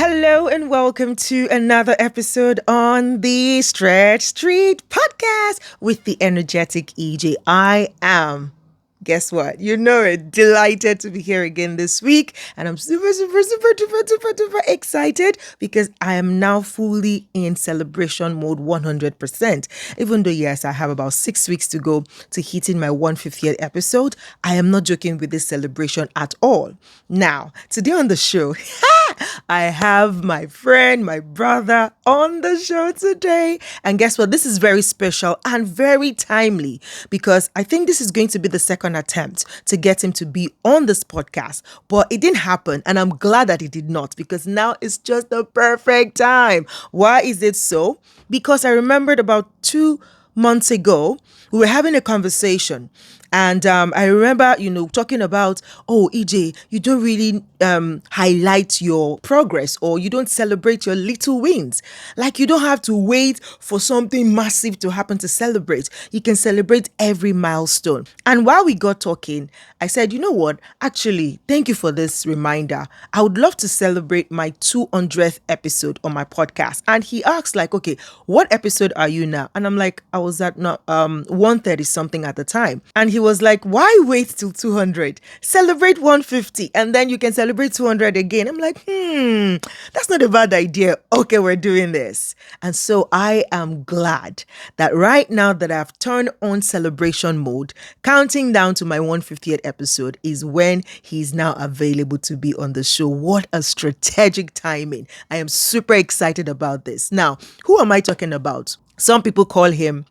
Hello and welcome to another episode on the Stretch Street podcast with the energetic EJ. I am, guess what? You know it, delighted to be here again this week. And I'm super excited because I am now fully in celebration mode 100%. Even though, yes, I have about 6 weeks to go to hitting my 150th episode, I am not joking with this celebration at all. Now, today on the show, I have my friend, my brother on the show today. And guess what? This is very special and very timely because I think this is going to be the second attempt to get him to be on this podcast. But it didn't happen. And I'm glad that it did not because now it's just the perfect time. Why is it so? Because I remembered about 2 months ago, we were having a conversation. And I remember, talking about, EJ, you don't really highlight your progress or you don't celebrate your little wins. Like you don't have to wait for something massive to happen to celebrate. You can celebrate every milestone. And while we got talking, I said, you know what? Actually, thank you for this reminder. I would love to celebrate my 200th episode on my podcast. And he asked like, okay, what episode are you now? And I'm like, I was at 130 something at the time. And he was like, why wait till 200? Celebrate 150 and then you can celebrate 200 again. I'm like, that's not a bad idea. Okay, we're doing this. And so I am glad that right now that I've turned on celebration mode, counting down to my 150th episode is when he's now available to be on the show. What a strategic timing. I am super excited about this. Now, who am I talking about? Some people call him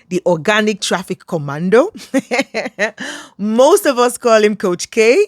the organic traffic commando. Most of us call him Coach K.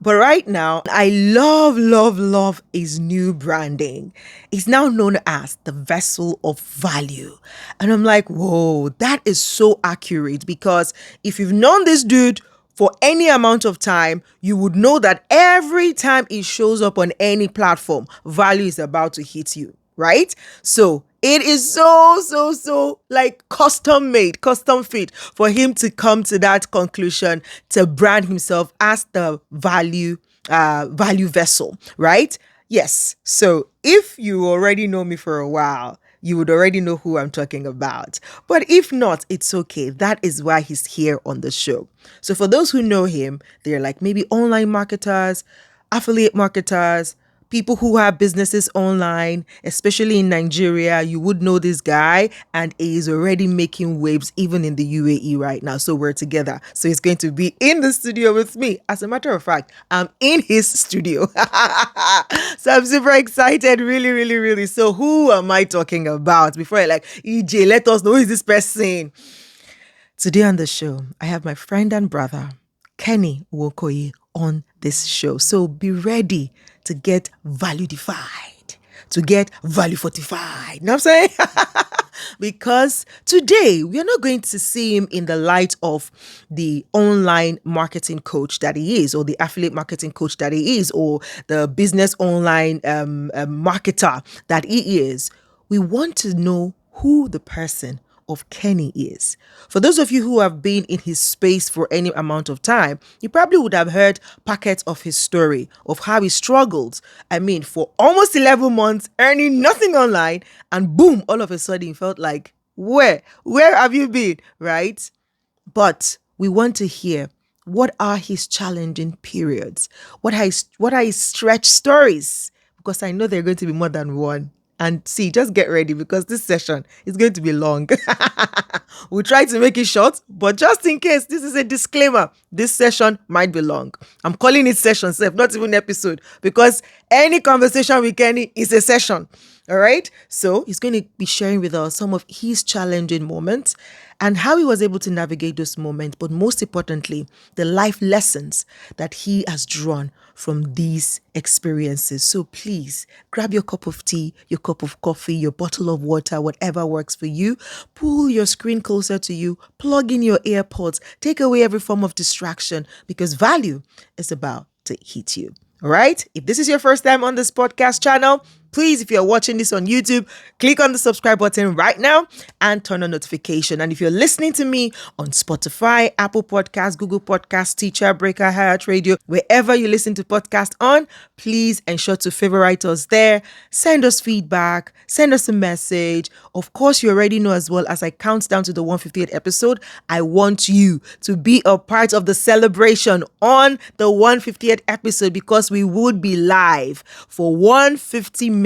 But right now, I love his new branding. He's now known as the vessel of value. And I'm like, whoa, that is so accurate because if you've known this dude for any amount of time, you would know that every time he shows up on any platform, value is about to hit you, right? So it is so like custom made, custom fit for him to come to that conclusion to brand himself as the value vessel, right? Yes. So if you already know me for a while, you would already know who I'm talking about. But if not, it's okay. That is why he's here on the show. So for those who know him, they're like maybe online marketers, affiliate marketers, people who have businesses online, especially in Nigeria. You would know this guy and he is already making waves even in the UAE right now. So we're together. So he's going to be in the studio with me. As a matter of fact, I'm in his studio. So I'm super excited. Really. So who am I talking about? Before I EJ, let us know who is this person. Today on the show, I have my friend and brother, Kenny Nwokoye, on this show. So be ready to get value-defied, to get value-fortified. You know what I'm saying? Because today, we are not going to see him in the light of the online marketing coach that he is, or the affiliate marketing coach that he is, or the business online marketer that he is. We want to know who the person of Kenny is. For those of you who have been in his space for any amount of time, you probably would have heard packets of his story of how he struggled. For almost 11 months, earning nothing online, and boom, all of a sudden, it felt like, where have you been, right? But we want to hear what are his challenging periods, what are his stretch stories, because I know there are going to be more than one. And see, just get ready because this session is going to be long. We'll try to make it short, but just in case, this is a disclaimer. This session might be long. I'm calling it session, not even episode, because any conversation with Kenny is a session. All right. So he's going to be sharing with us some of his challenging moments and how he was able to navigate those moments. But most importantly, the life lessons that he has drawn from these experiences. So please grab your cup of tea, your cup of coffee, your bottle of water, whatever works for you. Pull your screen closer to you, plug in your AirPods, take away every form of distraction because value is about to hit you. All right. If this is your first time on this podcast channel, please, if you're watching this on YouTube, click on the subscribe button right now and turn on notification. And if you're listening to me on Spotify, Apple Podcasts, Google Podcasts, Teacher, Breaker, Heart Radio, wherever you listen to podcasts on, please ensure to favorite us there. Send us feedback, send us a message. Of course, you already know as well, as I count down to the 150th episode, I want you to be a part of the celebration on the 150th episode, because we would be live for 150 minutes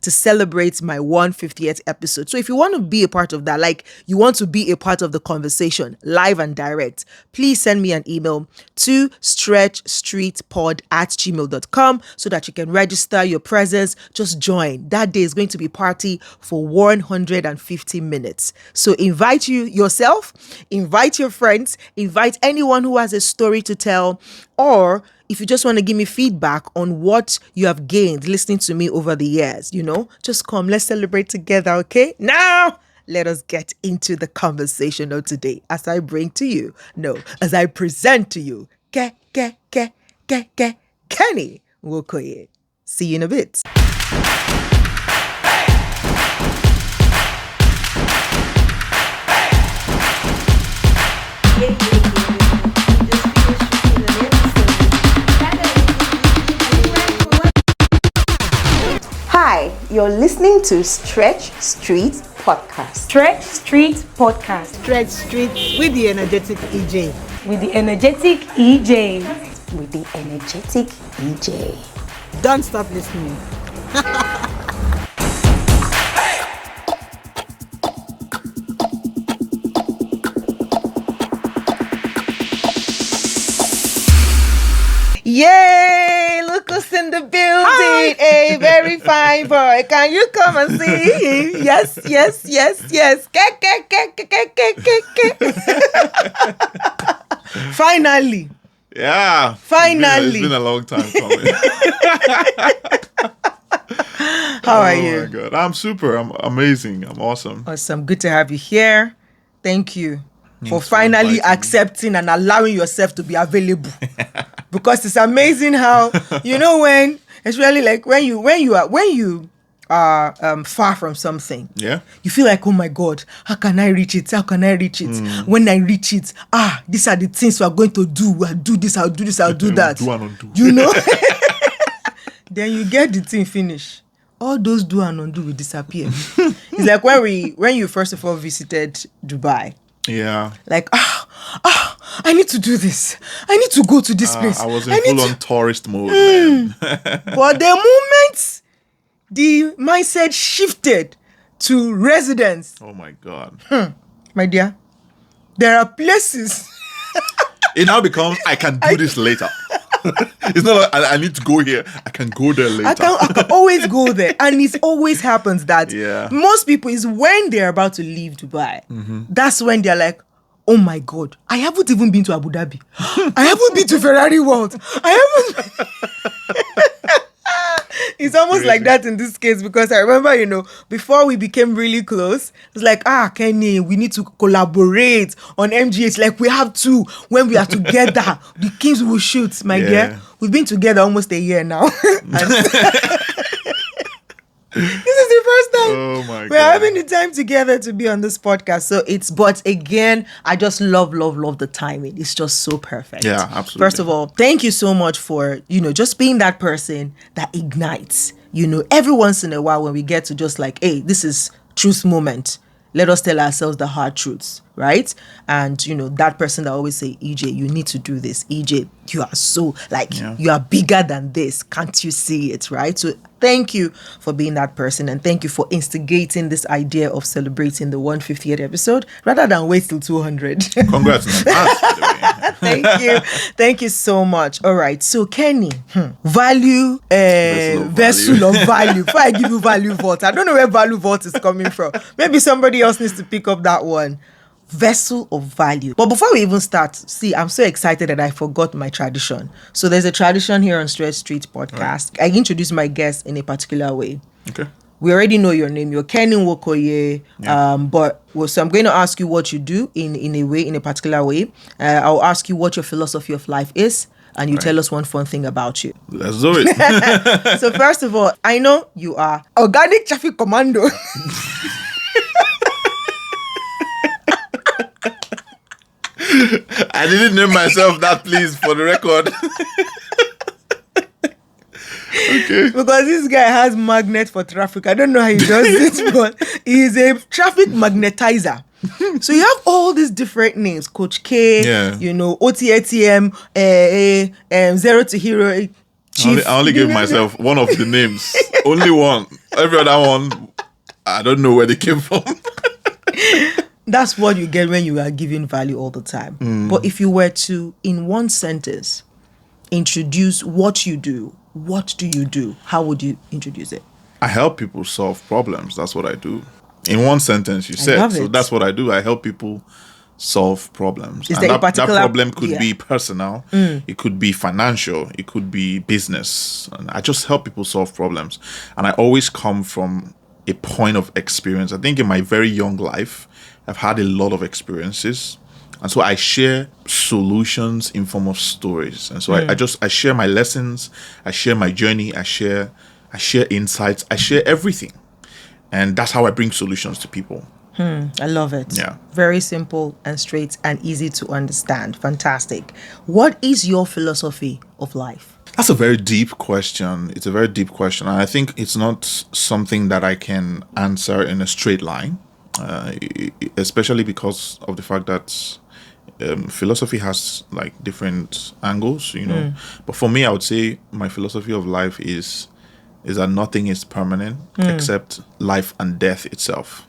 to celebrate my 150th episode. So if you want to be a part of that, like you want to be a part of the conversation, live and direct, please send me an email to stretchstreetpod@gmail.com so that you can register your presence. Just join. That day is going to be party for 150 minutes. So invite yourself, invite your friends, invite anyone who has a story to tell, or if you just want to give me feedback on what you have gained listening to me over the years, just come, let's celebrate together, okay? Now, let us get into the conversation of today as I as I present to you, Kenny Nwokoye. See you in a bit. Hi, you're listening to Stretch Street Podcast. Stretch Street Podcast. Stretch Street with the energetic EJ. With the energetic EJ. With the energetic EJ. Don't stop listening. Yay! Look who's in the building. A very fine boy. Can you come and see him? Yes. Finally. Yeah. Finally. It's been a long time coming. How are you? Oh my God. I'm super. I'm amazing. I'm awesome. Awesome. Good to have you here. Thank you for Thanks for finally inviting me. accepting and allowing yourself to be available. Because it's amazing how, when it's really like when you are far from something. Yeah. You feel like, oh my God, how can I reach it? When I reach it, these are the things we are going to do. I'll do this, I'll do that. Do and undo. Then you get the thing finished. All those do and undo will disappear. It's like when you first of all visited Dubai. Yeah. Like, I need to do this. I need to go to this place. I was in full-on tourist mode, man. But the moment the mindset shifted to residence, Oh my God. my dear, there are places. It now becomes, I can do this later. It's not like I need to go here. I can go there later. I can always go there. And it always happens that most people is when they're about to leave Dubai. That's when they're like, oh my God, I haven't even been to Abu Dhabi. I haven't been to Ferrari World. I haven't. It's almost Crazy. like that in this case, because I remember, before we became really close, it's like, Kenny, we need to collaborate on MGH. Like we have to, when we are together, the kings will shoot, my dear. We've been together almost a year now. This is the first time we're having the time together to be on this podcast. So but again, I just love the timing. It's just so perfect. Yeah, absolutely. First of all, thank you so much for, just being that person that ignites, every once in a while when we get to just like, hey, this is truth moment. Let us tell ourselves the hard truths, right? And, that person that always say, EJ, you need to do this. EJ, you are so, you are bigger than this. Can't you see it, right? So thank you for being that person. And thank you for instigating this idea of celebrating the 150th episode rather than wait till 200. Congrats in advance, by the way. Thank you. Thank you so much. All right. So, Kenny, value, vessel of value. Before I give you value vault, I don't know where value vault is coming from. Maybe somebody else needs to pick up that one. Vessel of value. But before we even start, see, I'm so excited that I forgot my tradition. So there's a tradition here on Stretch Street Podcast. Right. I introduce my guests in a particular way. Okay. we already know your name. You're Kenny Nwokoye. So I'm going to ask you what you do in a particular way. I'll ask you what your philosophy of life is, and you tell us one fun thing about you. Let's do it. So first of all, I know you are organic traffic commando. I didn't name myself that, please, for the record. Okay. Because this guy has magnet for traffic. I don't know how he does it, but he's a traffic magnetizer. So you have all these different names, Coach K, OTATM, Zero to Hero, Chief. I only gave myself one of the names. Only one. Every other one, I don't know where they came from. That's what you get when you are giving value all the time. But if you were to, in one sentence, introduce what you do, what do you do? How would you introduce it? I help people solve problems. That's what I do. In one sentence, you said. So that's what I do. I help people solve problems. Is there a particular... that problem could be personal. It could be financial. It could be business. And I just help people solve problems. And I always come from a point of experience. I think in my very young life, I've had a lot of experiences. And so I share solutions in form of stories. And so I share my lessons, I share my journey, I share insights, I share everything. And that's how I bring solutions to people. I love it. Yeah. Very simple and straight and easy to understand. Fantastic. What is your philosophy of life? That's a very deep question. It's a very deep question. And I think it's not something that I can answer in a straight line, especially because of the fact that philosophy has like different angles, But for me, I would say my philosophy of life is that nothing is permanent except life and death itself.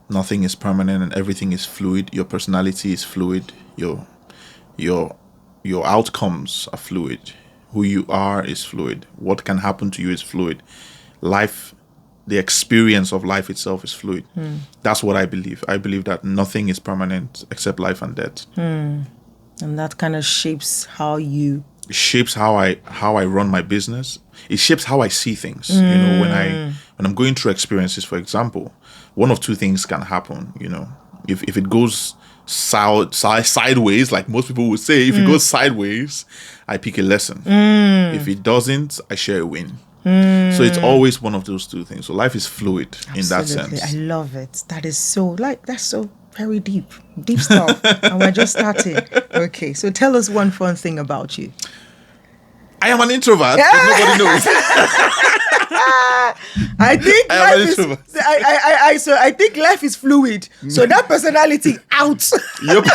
Nothing is permanent and everything is fluid. Your personality is fluid. Your outcomes are fluid. Who you are is fluid. What can happen to you is fluid. Life, the experience of life itself is fluid. That's what I believe. I believe that nothing is permanent except life and death. And that kind of shapes how you... It shapes how I run my business. It shapes how I see things. When I'm going through experiences, for example, one of two things can happen. If it goes sideways, like most people would say, if it goes sideways, I pick a lesson. If it doesn't, I share a win. So it's always one of those two things. So life is fluid in that sense. I love it. That's so very deep stuff. And we're just starting. Okay, so tell us one fun thing about you. I am an introvert. Nobody knows. I think I think life is fluid. So that personality out. Yep.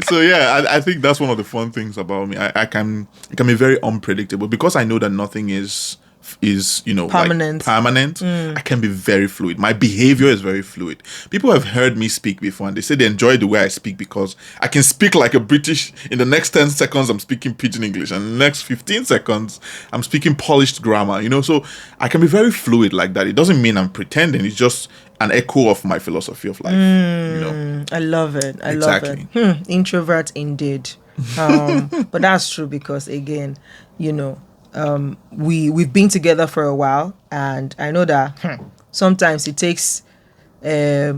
So yeah, I think that's one of the fun things about me. I can be very unpredictable because I know that nothing is permanent. Like permanent. I can be very fluid. My behavior is very fluid. People have heard me speak before and they say they enjoy the way I speak because I can speak like a British. In the next 10 seconds I'm speaking pidgin English, and in the next 15 seconds I'm speaking polished grammar, so I can be very fluid like that. It doesn't mean I'm pretending. It's just an echo of my philosophy of life. I love it. I love it. Introvert indeed. But that's true because again, we've been together for a while, and I know that sometimes it takes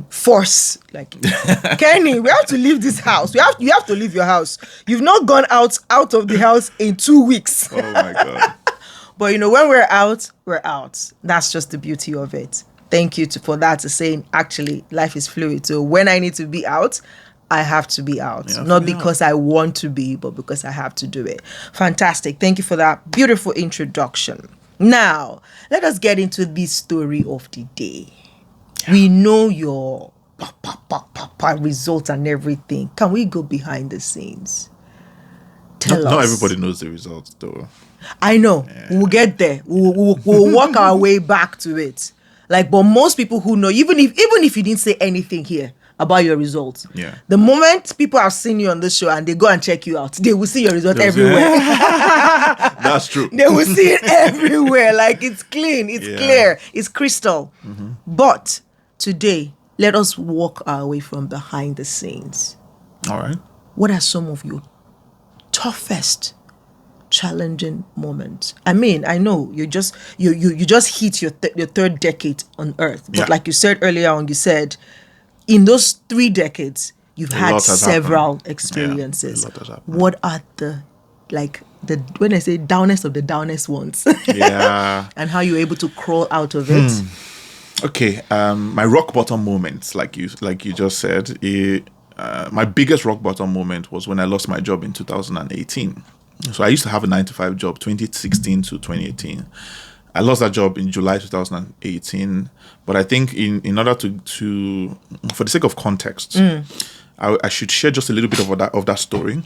force. Like, Kenny, we have to leave this house. You have to leave your house. You've not gone out of the house in 2 weeks. Oh my God. But when we're out, we're out. That's just the beauty of it. Thank you for that, to saying actually life is fluid. So when I need to be out, I have to be out. Not because I want to be, but because I have to do it. Fantastic. Thank you for that beautiful introduction. Now, let us get into the story of the day. Yeah. We know your results and everything. Can we go behind the scenes? Tell us. Not everybody knows the results, though. I know. Yeah. We'll get there. We'll work our way back to it. But most people who know, even if you didn't say anything here about your results, the moment people have seen you on this show and they go and check you out, they will see your results everywhere. That's true. They will see it everywhere. It's clean, it's clear, it's crystal. But today, let us walk our way from behind the scenes. All right. What are some of your toughest challenging moment? I mean, I know you just hit your third decade on earth, but Yeah. like you said earlier on, you said in those 3 decades you've A had lot has several happened. experiences. Yeah, a lot has happened. What are the when I say downest of the downest ones? Yeah. And how you're able to crawl out of it? Okay. My rock bottom moments, like you just said, my biggest rock bottom moment was when I lost my job in 2018. So I used to have a 9-to-5 job, 2016 to 2018. I lost that job in July 2018. But I think in order to for the sake of context, I should share just a little bit of that story.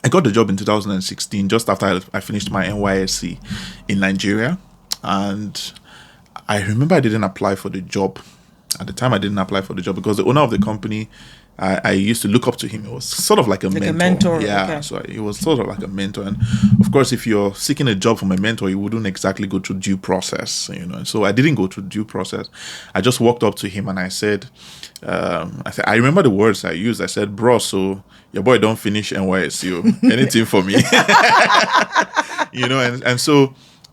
I got the job in 2016, just after I finished my NYSC in Nigeria. And I remember I didn't apply for the job. At the time, I didn't apply for the job because the owner of the company, I used to look up to him. It was sort of like a mentor. A mentor. Yeah, Okay. so it was sort of like a mentor. And of course, if you're seeking a job from a mentor, you wouldn't exactly go through due process, And so I didn't go through due process. I just walked up to him and I said, I remember the words I used. I said, bro, so your boy don't finish NYSU. Anything for me?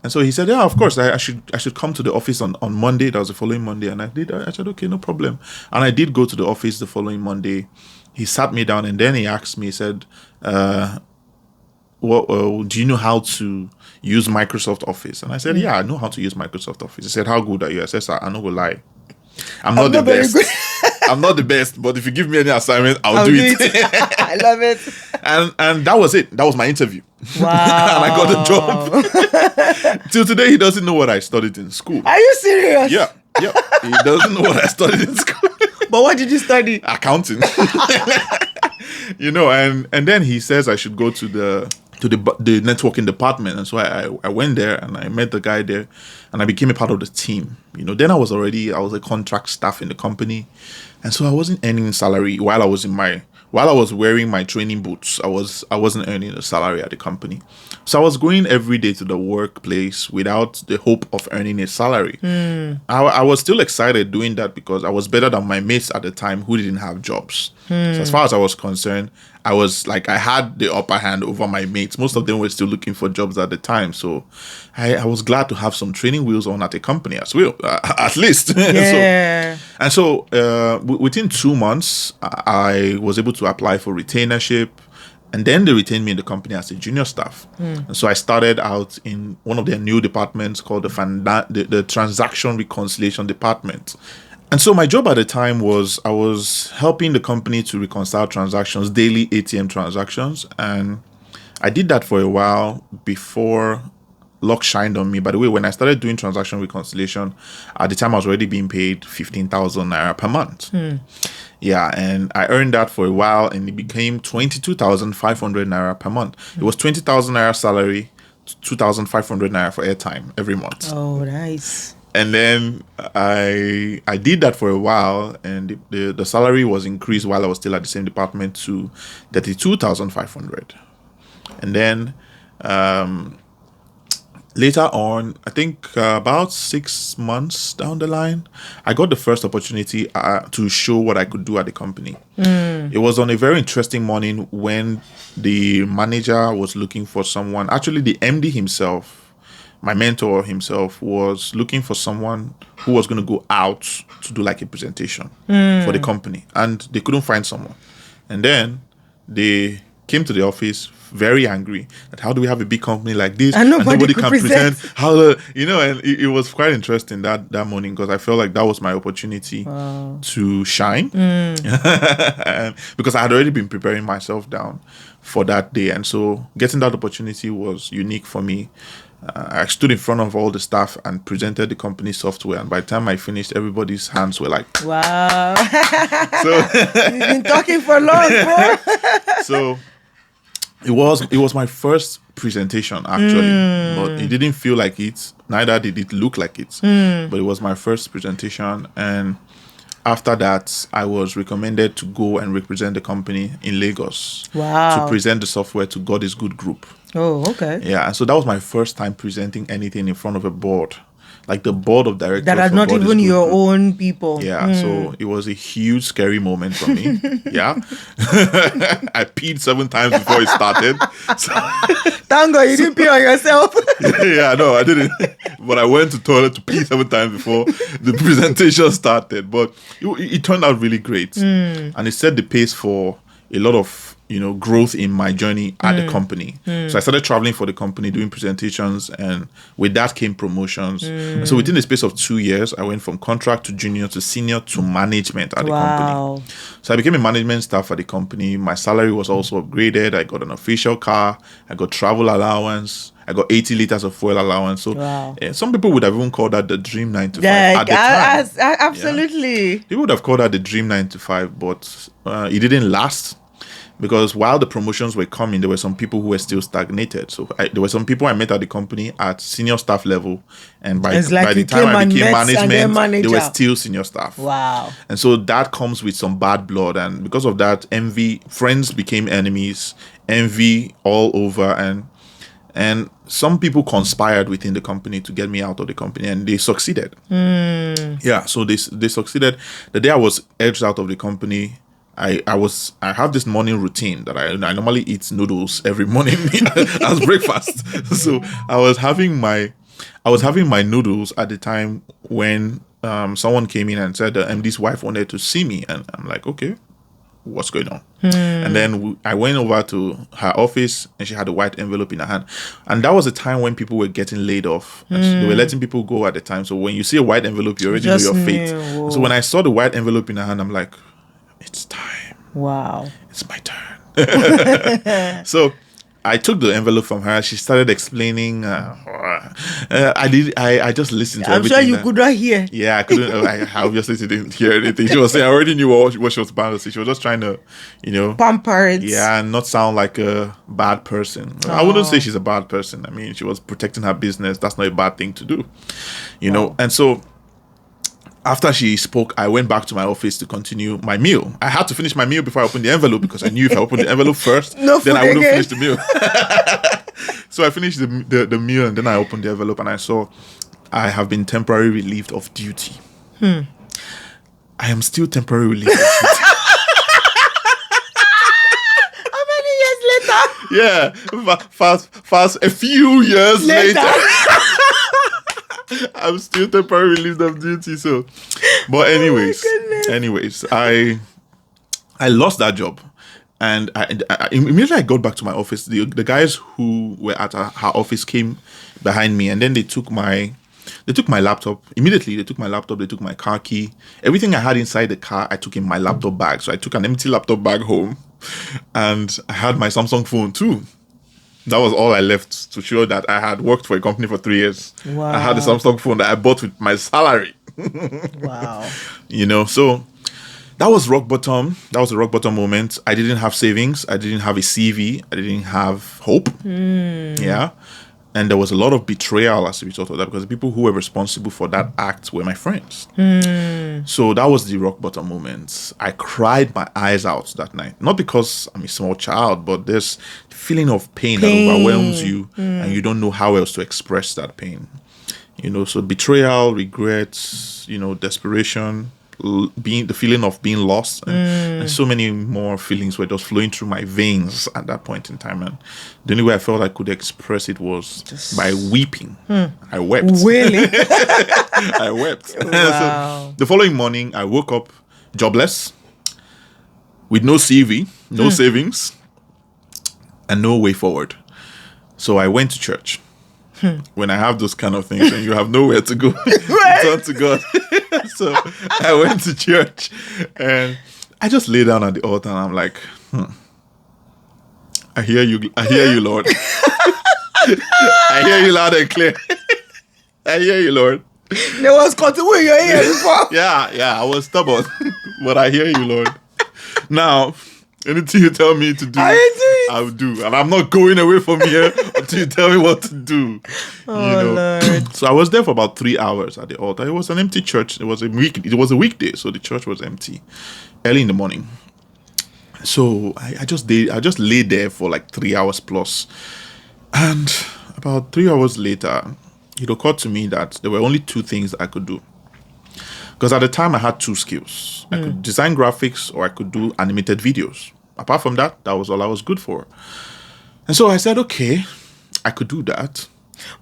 And so he said, yeah, of course, I should come to the office on Monday. That was the following Monday. And I did. I said, okay, no problem. And I did go to the office the following Monday. He sat me down and then he asked me, he said, do you know how to use Microsoft Office? And I said, yeah, I know how to use Microsoft Office. He said, how good are you? I said, sir, I'm not going to lie. I'm not the very best. good. I'm not the best, but if you give me any assignment, I'll do it. I love it. And that was it. That was my interview. Wow. And I got the job. Till today, he doesn't know what I studied in school. Are you serious? Yeah. He doesn't know what I studied in school. But what did you study? Accounting. And then he says I should go to the networking department. And so I went there and I met the guy there and I became a part of the team. Then I was a contract staff in the company. And so I wasn't earning salary while I was wearing my training boots. I wasn't earning a salary at the company. So I was going every day to the workplace without the hope of earning a salary. I was still excited doing that because I was better than my mates at the time who didn't have jobs. So as far as I was concerned, I had the upper hand over my mates. Most of them were still looking for jobs at the time. So I was glad to have some training wheels on at the company as well, at least. Yeah. So within 2 months, I was able to apply for retainership. And then they retained me in the company as a junior staff. And so I started out in one of their new departments called the Transaction Reconciliation Department. And so my job at the time was I was helping the company to reconcile transactions, daily ATM transactions. And I did that for a while before luck shined on me. By the way, when I started doing transaction reconciliation, at the time I was already being paid 15,000 naira per month. Yeah, and I earned that for a while and it became 22,500 naira per month. It was 20,000 naira salary, 2,500 naira for airtime every month. Oh, nice. And then I did that for a while, and the salary was increased while I was still at the same department to 32,500. And then later on, I think about 6 months down the line, I got the first opportunity to show what I could do at the company. It was on a very interesting morning when the manager was looking for someone. Actually, the MD himself, my mentor himself, was looking for someone who was going to go out to do like a presentation for the company. And they couldn't find someone. And then they came to the office very angry that how do we have a big company like this and nobody can present. And it was quite interesting that morning because I felt like that was my opportunity to shine. Because I had already been preparing myself down for that day. And so getting that opportunity was unique for me. I stood in front of all the staff and presented the company software, and by the time I finished, everybody's hands were like, wow. So You've been talking for long, bro. So it was my first presentation actually, but it didn't feel like it, neither did it look like it. But it was my first presentation, and after that I was recommended to go and represent the company in Lagos. Wow. To present the software to God is Good Group. Oh, okay. Yeah, and so that was my first time presenting anything in front of a board. like the board of directors That are for not God is even Good your Group. own people. Yeah, so it was a huge, scary moment for me. Yeah. I peed 7 times before it started. So, Thank God you didn't pee on yourself. yeah, no, I didn't. But I went to toilet to pee 7 times before the presentation started. But it turned out really great. And it set the pace for a lot of growth in my journey at the company. So I started traveling for the company, doing presentations, and with that came promotions. And so within the space of 2 years, I went from contract to junior to senior to management at the company. So I became a management staff at the company. My salary was also upgraded. I got an official car. I got travel allowance. I got 80 liters of fuel allowance. So some people would have even called that the dream 9 to 5 at the time. Absolutely. Yeah. People would have called that the dream 9 to 5, but it didn't last. Because while the promotions were coming, there were some people who were still stagnated. So there were some people I met at the company at senior staff level. And by the time I became management, they were still senior staff. Wow. And so that comes with some bad blood. And because of that, friends became enemies, envy all over. And some people conspired within the company to get me out of the company, and they succeeded. Yeah, so they succeeded. The day I was edged out of the company, I have this morning routine that I normally eat noodles every morning as breakfast. So I was having my noodles at the time when someone came in and said the MD's wife wanted to see me, and I'm like, okay, what's going on? And then I went over to her office, and she had a white envelope in her hand, and that was a time when people were getting laid off, and so they were letting people go at the time. So when you see a white envelope, you already know your fate. So when I saw the white envelope in her hand, I'm like, it's time. Wow. It's my turn. So I took the envelope from her. She started explaining. I just listened to everything. I'm sure you could not hear. Yeah, I couldn't. I obviously didn't hear anything. She was saying, I already knew what she was about to say. She was just trying to, pamper it. Yeah, and not sound like a bad person. I wouldn't say she's a bad person. I mean, she was protecting her business. That's not a bad thing to do, know. And so, after she spoke, I went back to my office to continue my meal. I had to finish my meal before I opened the envelope, because I knew if I opened the envelope first, then I wouldn't finish the meal. So I finished the meal, and then I opened the envelope, and I saw I have been temporarily relieved of duty. I am still temporarily relieved of duty. How many years later? Yeah, fast a few years later. I'm still temporarily relieved of duty. So, but anyways, I lost that job, and I immediately I got back to my office. The guys who were at her office came behind me, and then they took my laptop. Immediately they took my laptop. They took my car key. Everything I had inside the car, I took in my laptop bag. So I took an empty laptop bag home, and I had my Samsung phone too. That was all I left to show that I had worked for a company for 3 years. Wow. I had a Samsung phone that I bought with my salary. Wow. So that was rock bottom. That was a rock bottom moment. I didn't have savings. I didn't have a CV. I didn't have hope. Yeah. And there was a lot of betrayal as a result of that, because the people who were responsible for that act were my friends. So that was the rock bottom moment. I cried my eyes out that night. Not because I'm a small child, but there's a feeling of pain that overwhelms you, and you don't know how else to express that pain. So betrayal, regrets, desperation, the feeling of being lost, and so many more feelings were just flowing through my veins at that point in time. And the only way I felt I could express it was by weeping. I wept. Really? I wept. Wow. So the following morning, I woke up jobless, with no CV, no savings, and no way forward. So I went to church. When I have those kind of things and you have nowhere to go, turn to God. So I went to church, and I just lay down at the altar, and I'm like, I hear you, Lord. I hear you loud and clear. I hear you, Lord. There was cotton in your ear before. Yeah, I was stubborn, but I hear you, Lord. Now, anything you tell me to do, I'll do. And I'm not going away from here until you tell me what to do. Lord. So I was there for about 3 hours at the altar. It was an empty church. It was a weekday, so the church was empty. Early in the morning. So I just lay there for like 3 hours plus. And about 3 hours later, it occurred to me that there were only two things I could do. Because at the time I had two skills. I could design graphics or I could do animated videos. Apart from that, that was all I was good for. And so I said, okay, I could do that.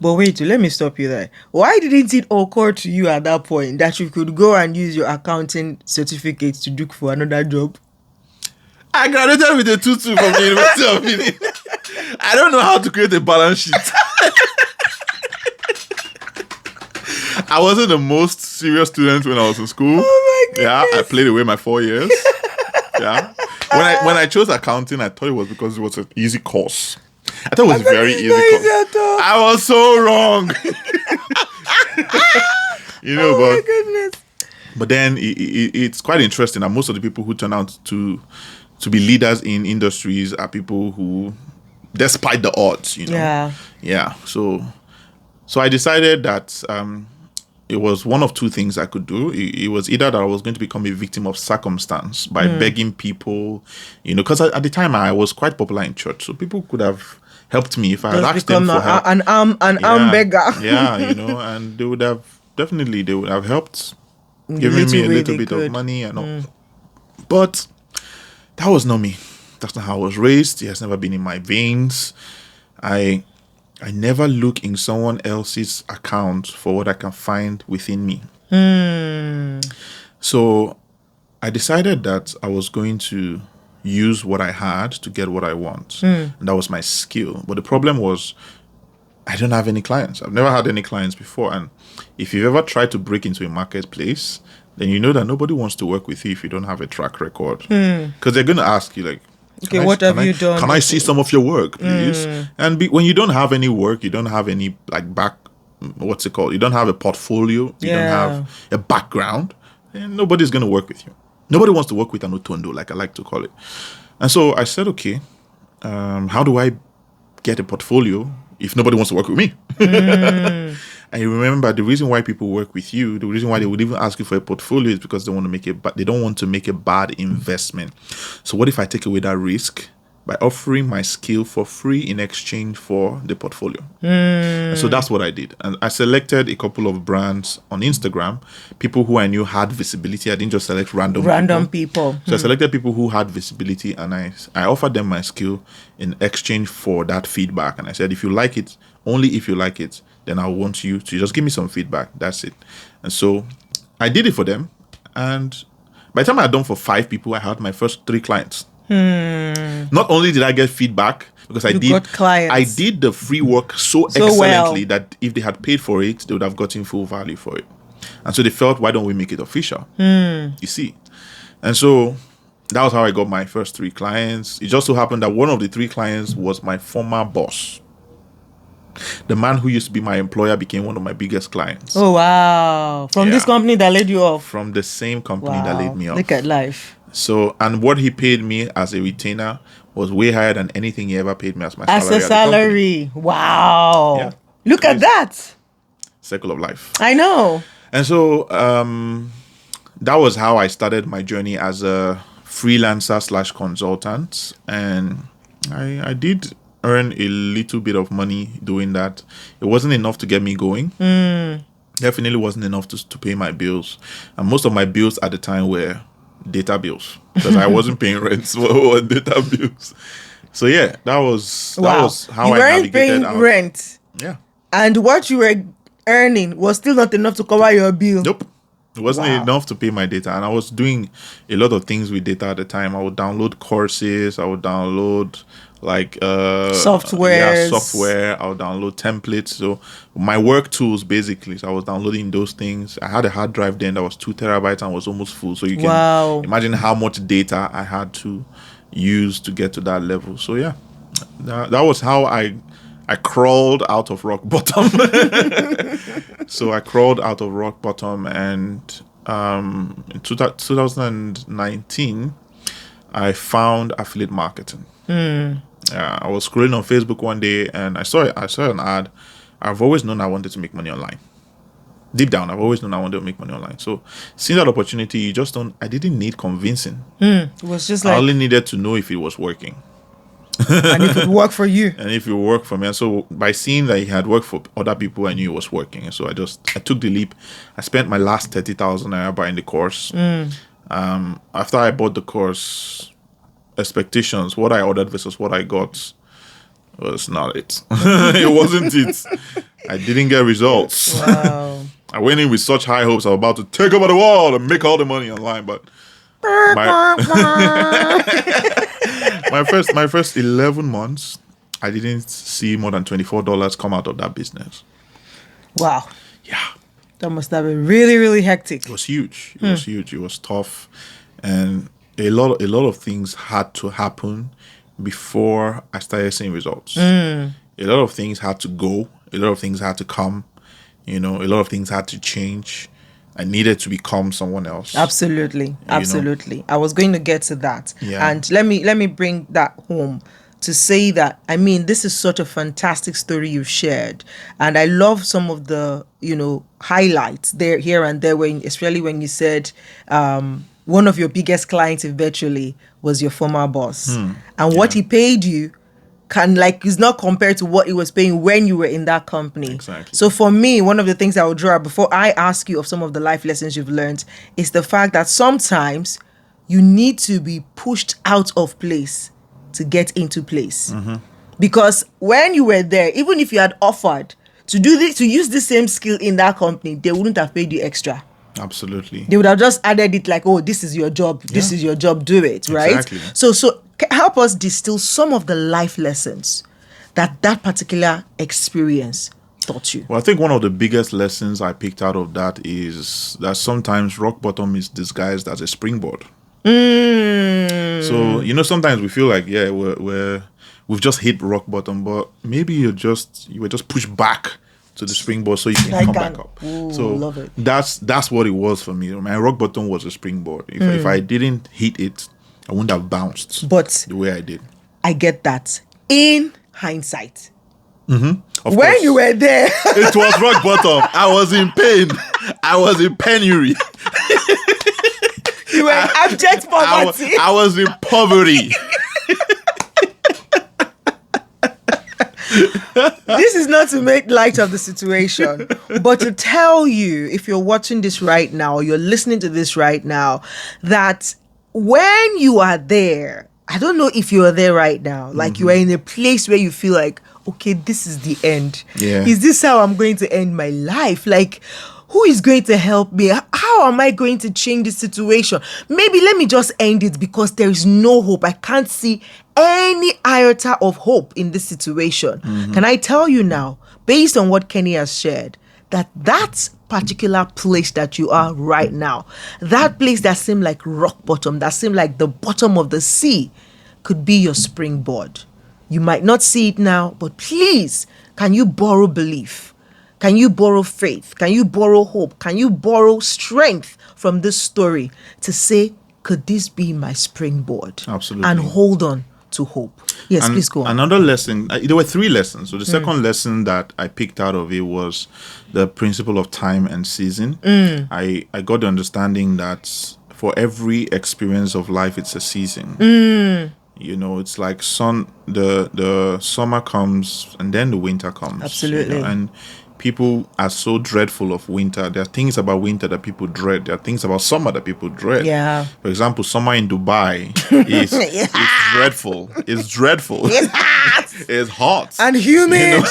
But wait, let me stop you there. Why didn't it occur to you at that point that you could go and use your accounting certificate to look for another job? I graduated with a 2-2 from the University of Benin. I don't know how to create a balance sheet. I wasn't the most serious student when I was in school. Oh my goodness. Yeah, I played away my 4 years. Yeah. When I chose accounting, I thought it was because it was an easy course. I thought it was a very easy course. I was so wrong. Oh my goodness. But then it's quite interesting that most of the people who turn out to be leaders in industries are people who, despite the odds, Yeah. So I decided that it was one of two things I could do. It was either that I was going to become a victim of circumstance by begging people, because at the time I was quite popular in church, so people could have helped me if I had asked them for help. An arm beggar. Yeah, and they would have helped, giving me a little bit of money and all. But that was not me. That's not how I was raised. It has never been in my veins. I never look in someone else's account for what I can find within me. So I decided that I was going to use what I had to get what I want. And that was my skill. But the problem was I don't have any clients. I've never had any clients before. And if you've ever tried to break into a marketplace, then you know that nobody wants to work with you if you don't have a track record. Because they're going to ask you, like, okay, what have you done? Can I see some of your work, please? And when you don't have any work, you don't have any, what's it called? You don't have a portfolio. You don't have a background. And nobody's going to work with you. Nobody wants to work with an utondo, like I like to call it. And so I said, okay, how do I get a portfolio if nobody wants to work with me? And you remember the reason why people work with you, the reason why they would even ask you for a portfolio is because they don't want to make a bad investment. So what if I take away that risk by offering my skill for free in exchange for the portfolio? And so that's what I did. And I selected a couple of brands on Instagram, people who I knew had visibility. I didn't just select random people. So I selected people who had visibility, and I offered them my skill in exchange for that feedback. And I said, if you like it, only if you like it, then I want you to just give me some feedback. That's it. And so I did it for them. And by the time I had done for 5 people, I had my first 3 clients. Not only did I get feedback, because I did the free work so excellently that if they had paid for it, they would have gotten full value for it. And so they felt, why don't we make it official? You see. And so that was how I got my first 3 clients. It just so happened that one of the 3 clients was my former boss. The man who used to be my employer became one of my biggest clients. Oh, wow. From this company that laid you off? From the same company that laid me off. Look at life. So, and what he paid me as a retainer was way higher than anything he ever paid me as my salary. As a salary. Wow. Yeah. Look at that. Circle of life. I know. And so that was how I started my journey as a freelancer / consultant. And I did earn a little bit of money doing that. It wasn't enough to get me going. Definitely wasn't enough to pay my bills. And most of my bills at the time were data bills, because I wasn't paying rent, so it was data bills. So yeah, that was how you I weren't navigated paying out. rent. Yeah. And what you were earning was still not enough to cover your bill. Nope. It wasn't enough to pay my data. And I was doing a lot of things with data at the time. I would download courses. I would download software. I would download templates. So my work tools, basically. So I was downloading those things. I had a hard drive then that was 2 terabytes and was almost full. So you can imagine how much data I had to use to get to that level. So yeah, that was how I crawled out of rock bottom. So I crawled out of rock bottom, and in 2019, I found affiliate marketing. I was scrolling on Facebook one day, and I saw an ad. I've always known I wanted to make money online. Deep down, I've always known I wanted to make money online. So seeing that opportunity, I didn't need convincing. It was just like, I only needed to know if it was working. And if it worked for you. And if it worked for me. And so by seeing that it had worked for other people, I knew it was working. And so I took the leap. I spent my last 30,000 naira buying the course. After I bought the course, expectations, what I ordered versus what I got was not it. It wasn't it. I didn't get results. Wow. I went in with such high hopes. I was about to take over the world and make all the money online, but my first 11 months, I didn't see more than $24 come out of that business. Wow. Yeah. That must have been really, really hectic. It was huge. It was huge. It was tough. And a lot of things had to happen before I started seeing results. A lot of things had to go. A lot of things had to come. A lot of things had to change. I needed to become someone else. Absolutely. Absolutely. I was going to get to that. Yeah. And let me bring that home to say that, this is such a fantastic story you've shared. And I love some of the, highlights there, here and there, especially when you said one of your biggest clients eventually was your former boss. And what he paid you is not compared to what he was paying when you were in that company. Exactly. So for me, one of the things I would draw before I ask you of some of the life lessons you've learned is the fact that sometimes you need to be pushed out of place to get into place. Because when you were there, even if you had offered to do this, to use the same skill in that company, they wouldn't have paid you extra. Absolutely. They would have just added it like, oh, this is your job. This is your job. Do it. Right. Exactly. So help us distill some of the life lessons that particular experience taught you. Well, I think one of the biggest lessons I picked out of that is that sometimes rock bottom is disguised as a springboard. So, sometimes we feel like, we've just hit rock bottom, but maybe you were just pushed back to the springboard so you can come back up. Ooh, so love it. That's what it was for me. My rock bottom was a springboard. If I didn't hit it, I wouldn't have bounced But the way I did. I get that. In hindsight. Of When course. you were there, It was rock bottom. I was in pain. I was in penury. you were in abject poverty. I was in poverty. This is not to make light of the situation, but to tell you, if you're watching this right now, you're listening to this right now, that when you are there, I don't know if you are there right now, like you are in a place where you feel like, okay, this is the end. Yeah. Is this how I'm going to end my life? Like, who is going to help me? How am I going to change the situation? Maybe let me just end it because there is no hope. I can't see any iota of hope in this situation. Can I tell you now, based on what Kenny has shared, that particular place that you are right now, that place that seemed like rock bottom, that seemed like the bottom of the sea, could be your springboard. You might not see it now, but please, can you borrow belief? Can you borrow faith? Can you borrow hope? Can you borrow strength from this story to say, could this be my springboard? Absolutely. And hold on to hope. Yes, And please go on. Another lesson, there were 3 lessons. So the second lesson that I picked out of it was the principle of time and season. I got the understanding that for every experience of life, it's a season. It's like the summer comes and then the winter comes. Absolutely. And people are so dreadful of winter. There are things about winter that people dread. There are things about summer that people dread. Yeah. For example, summer in Dubai is dreadful. It's dreadful. It's hot. And humid.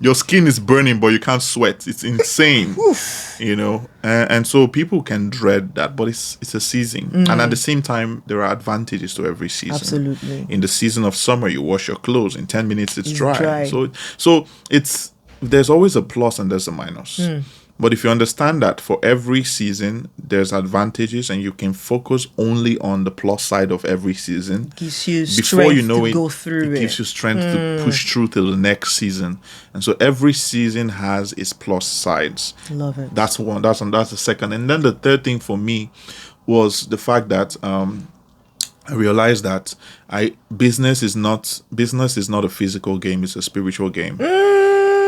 Your skin is burning, but you can't sweat. It's insane. And so people can dread that, but it's a season. And at the same time, there are advantages to every season. Absolutely. In the season of summer, you wash your clothes. In 10 minutes, it's dry. dry. So there's always a plus and there's a minus. But if you understand that for every season, there's advantages and you can focus only on the plus side of every season. Gives you Before you strength know to it, go through it gives you strength to push through to the next season. And so every season has its plus sides. Love it. That's one. That's the second. And then the third thing for me was the fact that I realized that business is not a physical game; it's a spiritual game.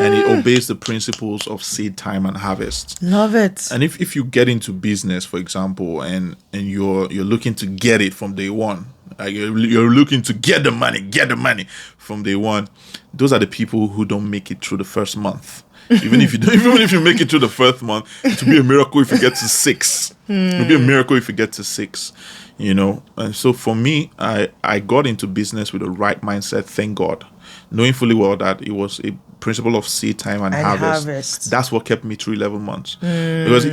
And it obeys the principles of seed time and harvest. Love it. And if you get into business, for example, and you're looking to get it from day one, Like you're looking to get the money from day one. Those are the people who don't make it through the first month. Even if you make it through the first month, it will be a miracle if you get to 6. It will be a miracle if you get to 6. And so for me, I got into business with the right mindset, thank God, knowing fully well that it was a principle of seed time and harvest. That's what kept me through 11 months. Because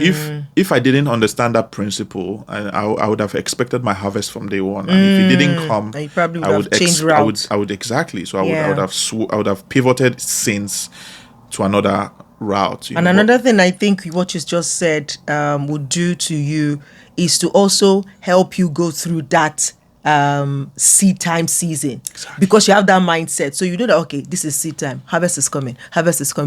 if I didn't understand that principle, I would have expected my harvest from day one. And if it didn't come, you probably would have changed route. I would exactly. So I would have pivoted since to another route. And another thing I think what you just said would do to you is to also help you go through that seed time season. Exactly. Because you have that mindset. So you know that, okay, this is seed time. Harvest is coming.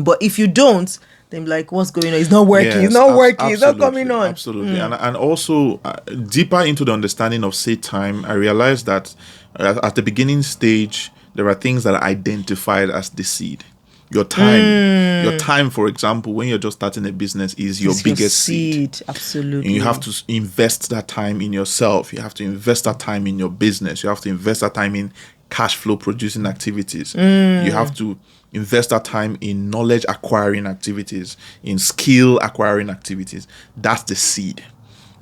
But if you don't, then like, what's going on? It's not working. Yes, it's not working. It's not coming on. Absolutely. And also, deeper into the understanding of seed time, I realized that at the beginning stage, there are things that are identified as the seed. Your time, for example, when you're just starting a business, is your biggest seed. Absolutely. And you have to invest that time in yourself. You have to invest that time in your business. You have to invest that time in cash flow producing activities. You have to invest that time in knowledge acquiring activities, in skill acquiring activities. That's the seed.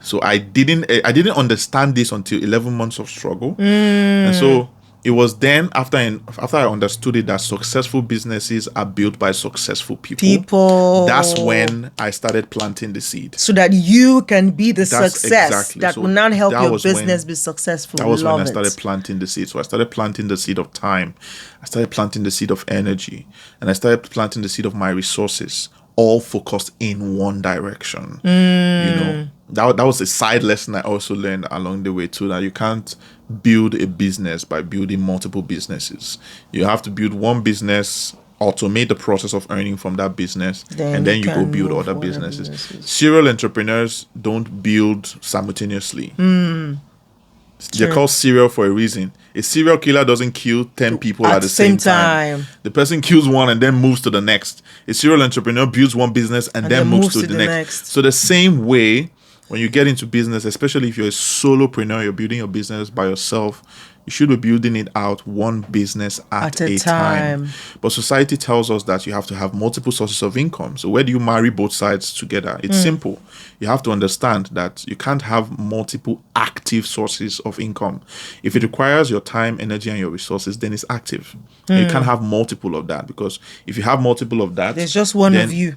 So I didn't understand this until 11 months of struggle. And so it was then after I understood it that successful businesses are built by successful people. That's when I started planting the seed. So that you can be the success that will now help your business be successful. That was when I started planting the seed. So I started planting the seed of time. I started planting the seed of energy. And I started planting the seed of my resources, all focused in one direction. That was a side lesson I also learned along the way too, that you can't build a business by building multiple businesses. You have to build one business, automate the process of earning from that business, and then you go build other businesses. Serial entrepreneurs don't build simultaneously. They're called serial for a reason. A serial killer doesn't kill 10 people at the same time. The person kills one and then moves to the next. A serial entrepreneur builds one business and then moves to the next. So the same way, when you get into business, especially if you're a solopreneur, you're building your business by yourself, you should be building it out one business at a time. But society tells us that you have to have multiple sources of income. So where do you marry both sides together? It's simple. You have to understand that you can't have multiple active sources of income. If it requires your time, energy, and your resources, then it's active. You can't have multiple of that, because if you have multiple of that, there's just one of you.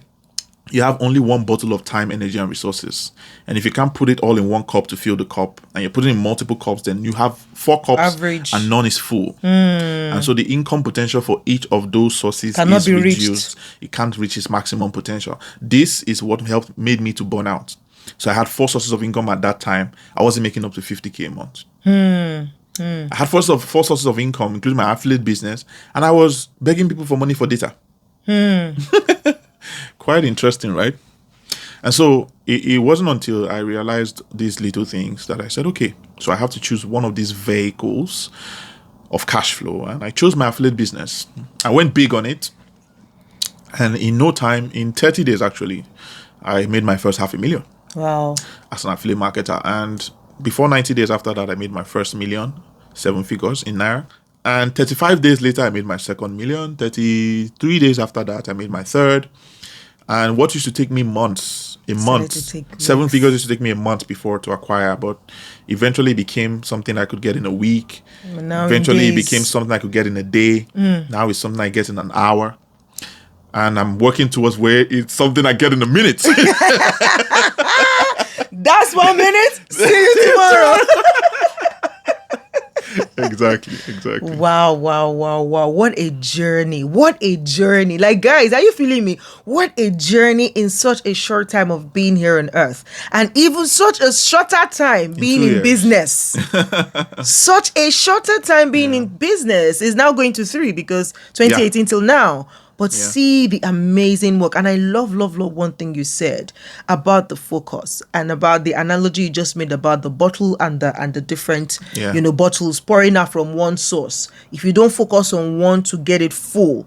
You have only one bottle of time, energy, and resources. And if you can't put it all in one cup to fill the cup, and you're putting in multiple cups, then you have 4 cups average, and none is full. And so the income potential for each of those sources is reduced. It can't reach its maximum potential. This is what made me to burn out. So I had 4 sources of income at that time. I wasn't making up to 50K a month. I had 4 sources of income, including my affiliate business, and I was begging people for money for data. Quite interesting, right? And so it wasn't until I realized these little things that I said, okay, so I have to choose one of these vehicles of cash flow. And I chose my affiliate business. I went big on it. And in no time, in 30 days actually, I made my first $500,000. Wow. As an affiliate marketer. And before 90 days after that, I made my first $1 million, 7 figures in Naira. And 35 days later, I made my second $1 million. 33 days after that, I made my third. And what used to take me months, 7 figures used to take me a month before to acquire, but eventually became something I could get in a week. Eventually it became something I could get in a day. Now it's something I get in an hour. And I'm working towards where it's something I get in a minute. That's 1 minute. See you tomorrow. Exactly. Wow. What a journey. Like, guys, are you feeling me? What a journey in such a short time of being here on earth. And even such a shorter time being in business. Such a shorter time being in business is now going to 3, because 2018 till now. But see the amazing work. And I love one thing you said about the focus and about the analogy you just made about the bottle and the different, bottles pouring out from one source. If you don't focus on one to get it full,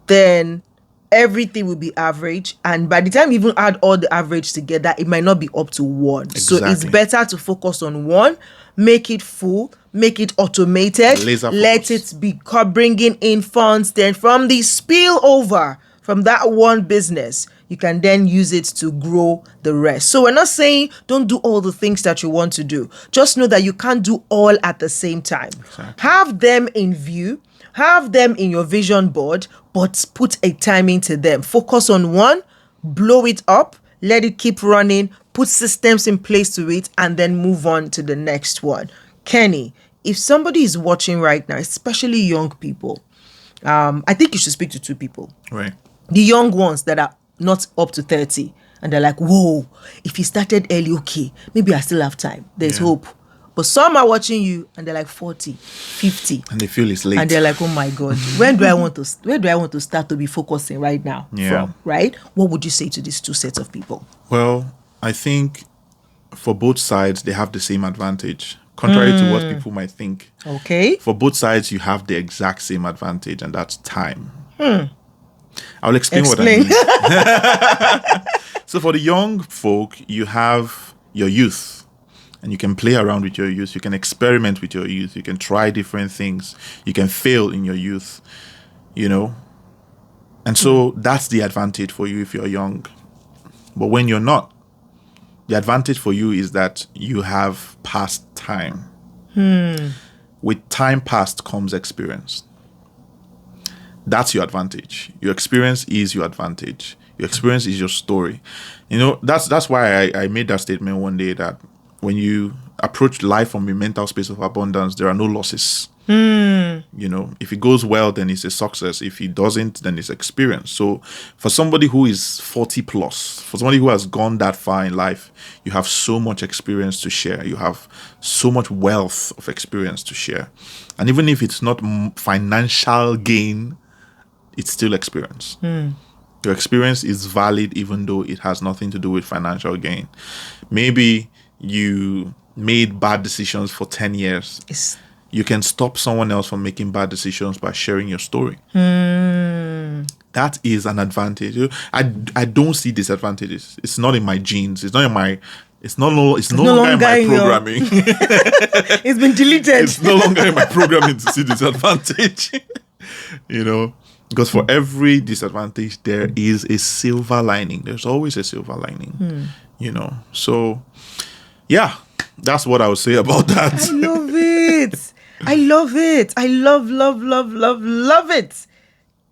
then everything will be average. And by the time you even add all the average together, it might not be up to 1. Exactly. So it's better to focus on one, make it full, make it automated, Laser let focus. it be bringing in funds. Then from the spillover from that one business, you can then use it to grow the rest. So we're not saying don't do all the things that you want to do. Just know that you can't do all at the same time. Exactly. Have them in view, have them in your vision board, but put a timing to them. Focus on one, blow it up, let it keep running, put systems in place to it, and then move on to the next one. Kenny, if somebody is watching right now, especially young people, I think you should speak to two people. Right. The young ones that are not up to 30, and they're like, whoa, if you started early, okay, maybe I still have time. There's hope. But some are watching you and they're like 40, 50. And they feel it's late. And they're like, oh my God, where do I want to start to be focusing right now from, right? What would you say to these two sets of people? Well, I think for both sides, they have the same advantage, contrary to what people might think. Okay. For both sides, you have the exact same advantage, and that's time. I'll explain what I mean. So for the young folk, you have your youth, and you can play around with your youth. You can experiment with your youth. You can try different things. You can fail in your youth, And so that's the advantage for you if you're young. But when you're not, the advantage for you is that you have past time. With time past comes experience. That's your advantage. Your experience is your advantage. Your experience is your story. That's why I made that statement one day that when you approach life from a mental space of abundance, there are no losses. If it goes well, then it's a success. If it doesn't, then it's experience. So for somebody who is 40 plus, for somebody who has gone that far in life, you have so much experience to share. You have so much wealth of experience to share. And even if it's not financial gain, it's still experience. Your experience is valid even though it has nothing to do with financial gain. Maybe you made bad decisions for 10 years. You can stop someone else from making bad decisions by sharing your story. That is an advantage. I don't see disadvantages. It's not in my genes. It's not in my. It's no longer in my programming. It's been deleted. It's no longer in my programming to see disadvantage. Because for every disadvantage, there is a silver lining. There's always a silver lining. So yeah, that's what I would say about that. I love it. I love it. I love it.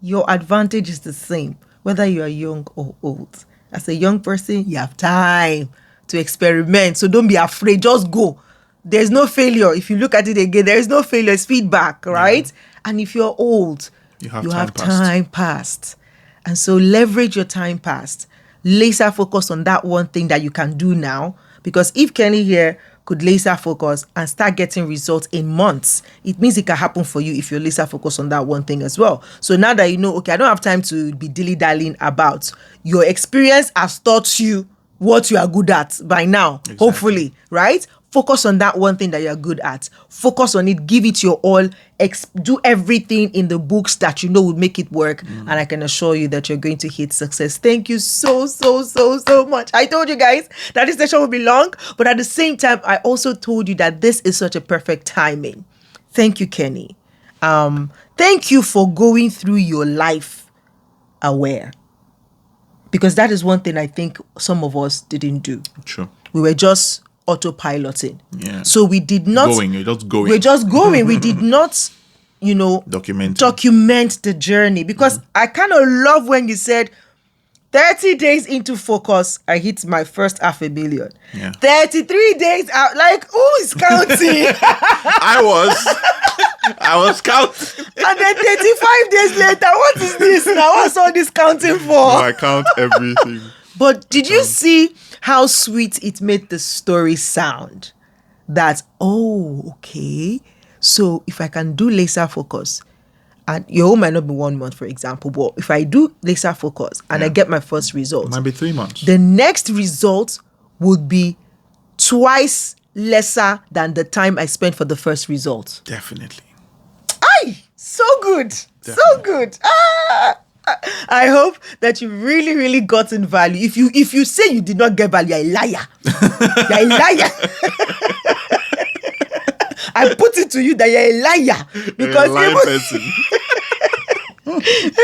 Your advantage is the same, whether you are young or old. As a young person, you have time to experiment. So don't be afraid. Just go. There's no failure. If you look at it again, there is no failure. It's feedback, right? Yeah. And if you're old, you have time past. And so leverage your time past. Laser focus on that one thing that you can do now. Because if Kenny here could laser focus and start getting results in months, it means it can happen for you if you're laser focused on that one thing as well. So now that you know, okay, I don't have time to be dilly-dallying about, your experience has taught you what you are good at by now, hopefully, right? Focus on that one thing that you're good at. Focus on it. Give it your all. Do everything in the books that you know would make it work. And I can assure you that you're going to hit success. Thank you so much. I told you guys that this session will be long, but at the same time, I also told you that this is such a perfect timing. Thank you, Kenny. Thank you for going through your life aware. Because that is one thing I think some of us didn't do. True. We were just autopiloting. Yeah. So we did not You're just going. We're just going. We did not, document the journey. Because I kind of love when you said 30 days into focus, I hit my first 500,000. Yeah. 33 days out, like who is counting? I was counting. And then 35 days later, what is this now? What's all this counting for? No, I count everything. But did you see how sweet it made the story sound? That, okay, so if I can do laser focus, and your own might not be 1 month, for example, but if I do laser focus and I get my first result, It might be 3 months. the next result would be twice lesser than the time I spent for the first result. Definitely. Aye, so good. So good. I hope that you really gotten value. If you say you did not get value, you're a liar. You're a liar. I put it to you that you're a liar. Because a lying person.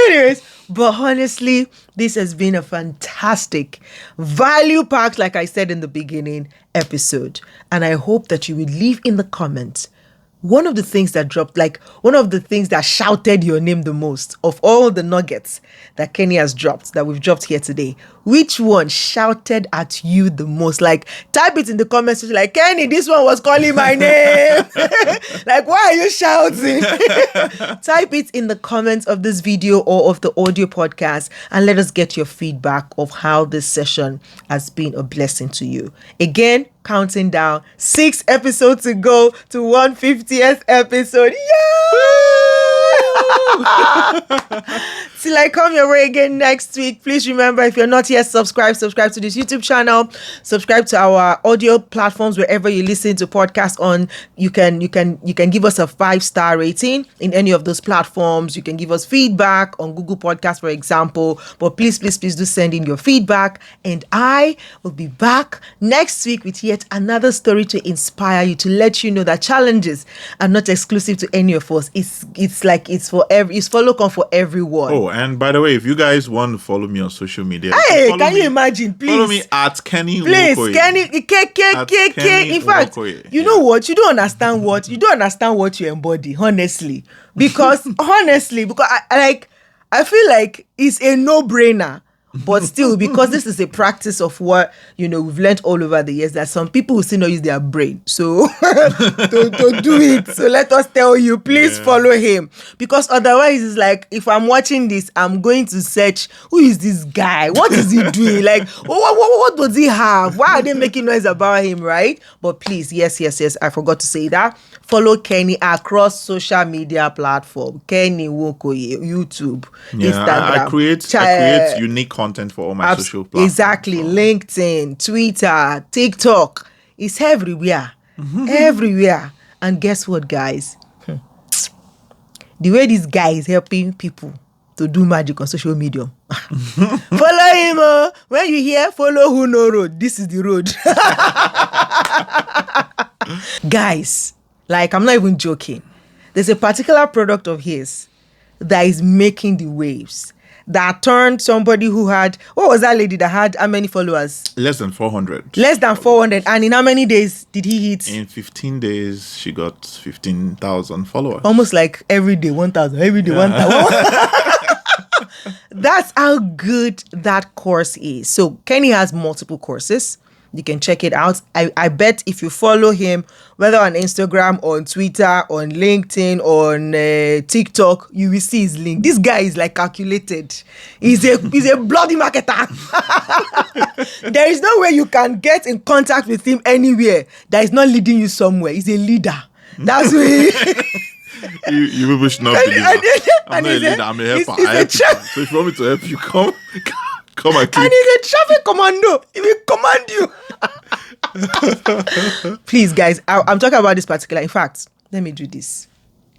anyways, but honestly, this has been a fantastic, value-packed, like I said in the beginning, episode. And I hope that you will leave in the comments one of the things that dropped, like one of the things that shouted your name the most of all the nuggets that Kenny has dropped, that we've dropped here today. Which one shouted at you the most? Like, type it in the comments section, like, Kenny, this one was calling my name. Like, why are you shouting? Type it in the comments of this video or of the audio podcast and let us get your feedback of how this session has been a blessing to you. Again, counting down 6 episodes to go to 150th episode. Yeah! Till I come your way again next week, please remember, if you're not yet subscribed to this YouTube channel, subscribe to our audio platforms wherever you listen to podcasts on. You can give us a 5-star rating in any of those platforms. You can give us feedback on Google Podcasts, for example. But please do send in your feedback, and I will be back next week with yet another story to inspire you, to let you know that challenges are not exclusive to any of us. It's for local for everyone. Oh, and by the way, if you guys want to follow me on social media, hey, can you imagine? Please follow me at Kenny Please, Nwokoye. Kenny 𝐜𝐭. In fact, you know what? You don't understand what you embody, honestly. Because I feel like it's a no-brainer. But still, because this is a practice of what, we've learned all over the years, that some people will still not use their brain. So, to do it. So let us tell you, please follow him. Because otherwise, it's like, if I'm watching this, I'm going to search, who is this guy? What is he doing? Like, what does he have? Why are they making noise about him, right? But please, yes, I forgot to say that. Follow Kenny across social media platform. Kenny Nwokoye, YouTube, Instagram. I create unique content for all my social platforms. Exactly. LinkedIn, Twitter, TikTok. It's everywhere. Everywhere. And guess what, guys? The way this guy is helping people to do magic on social media. Follow him. When you hear, follow who no road. This is the road. Guys, like, I'm not even joking. There's a particular product of his that is making the waves, that turned somebody who had, what was that lady that had how many followers? Less than 400. Less than 400. And in how many days did he hit? In 15 days, she got 15,000 followers. Almost like every day, 1,000. Every day, 1,000. That's how good that course is. So Kenny has multiple courses. You can check it out. I bet if you follow him, whether on Instagram, on Twitter, on LinkedIn, on TikTok, you will see his link. This guy is like calculated. He's a bloody marketer. There is no way you can get in contact with him anywhere that is not leading you somewhere. He's a leader. That's who he You people should not believe that. I'm not a leader, I'm a helper. I help people. So if you want me to help you, come and click. And he's a traffic commando. He will command you. Please, guys, I'm talking about this particular. In fact, let me do this.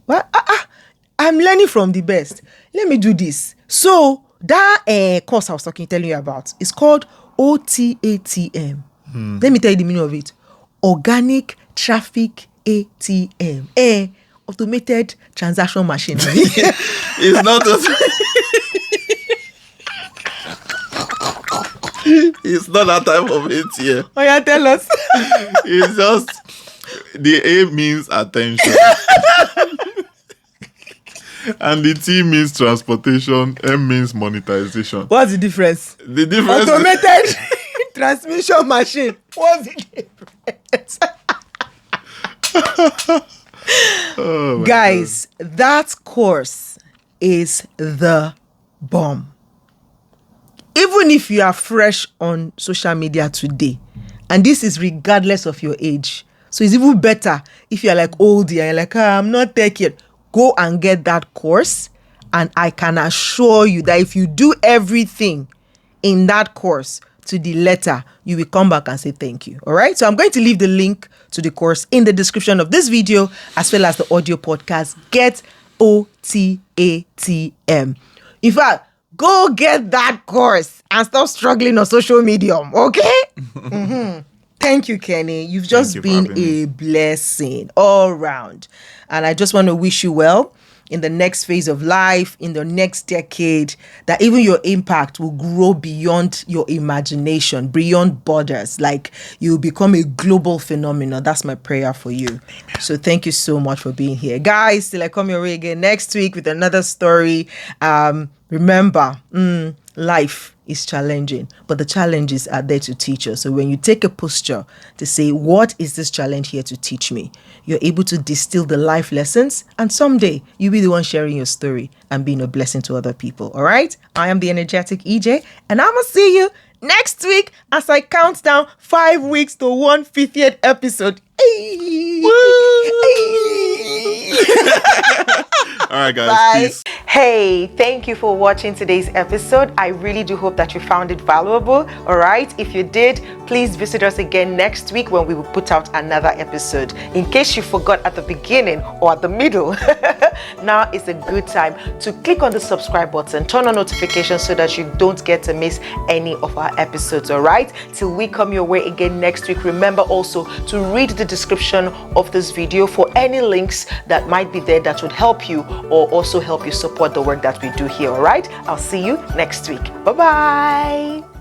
What? I'm learning from the best. Let me do this. So that course I was telling you about is called OTATM. Let me tell you the meaning of it. Organic Traffic ATM. Automated Transaction Machine. It's not it's not that type of ATM. Oh yeah, tell us. It's just the A means attention. And the T means transportation, M means monetization. What's the difference? The difference Automated transmission machine. What's the difference? Oh guys, that course is the bomb. Even if you are fresh on social media today, and this is regardless of your age, so it's even better if you're like oldie and you're like, I'm not tech yet, go and get that course. And I can assure you that if you do everything in that course to the letter, you will come back and say thank you. All right. So I'm going to leave the link to the course in the description of this video, as well as the audio podcast. Get OTATM. In fact, go get that course and stop struggling on social media. Okay? Thank you, Kenny. You've just you for been having me. a blessing all round. And I just want to wish you well in the next phase of life, in the next decade, that even your impact will grow beyond your imagination, beyond borders. Like you'll become a global phenomenon. That's my prayer for you. Amen. So thank you so much for being here. Guys, till I come your way again next week with another story. Remember, life is challenging, but the challenges are there to teach us. So when you take a posture to say, what is this challenge here to teach me? You're able to distill the life lessons, and someday you'll be the one sharing your story and being a blessing to other people. All right? I am the energetic EJ, and I'm going to see you next week as I count down 5 weeks to 150th episode. All right, guys. Bye. Peace. Hey, thank you for watching today's episode. I really do hope that you found it valuable. All right, if you did, please visit us again next week when we will put out another episode. In case you forgot at the beginning or at the middle, now is a good time to click on the subscribe button, turn on notifications so that you don't get to miss any of our episodes. All right, till we come your way again next week, remember also to read the description of this video for any links that might be there that would help you or also help you support the work that we do here. All right, I'll see you next week. Bye bye.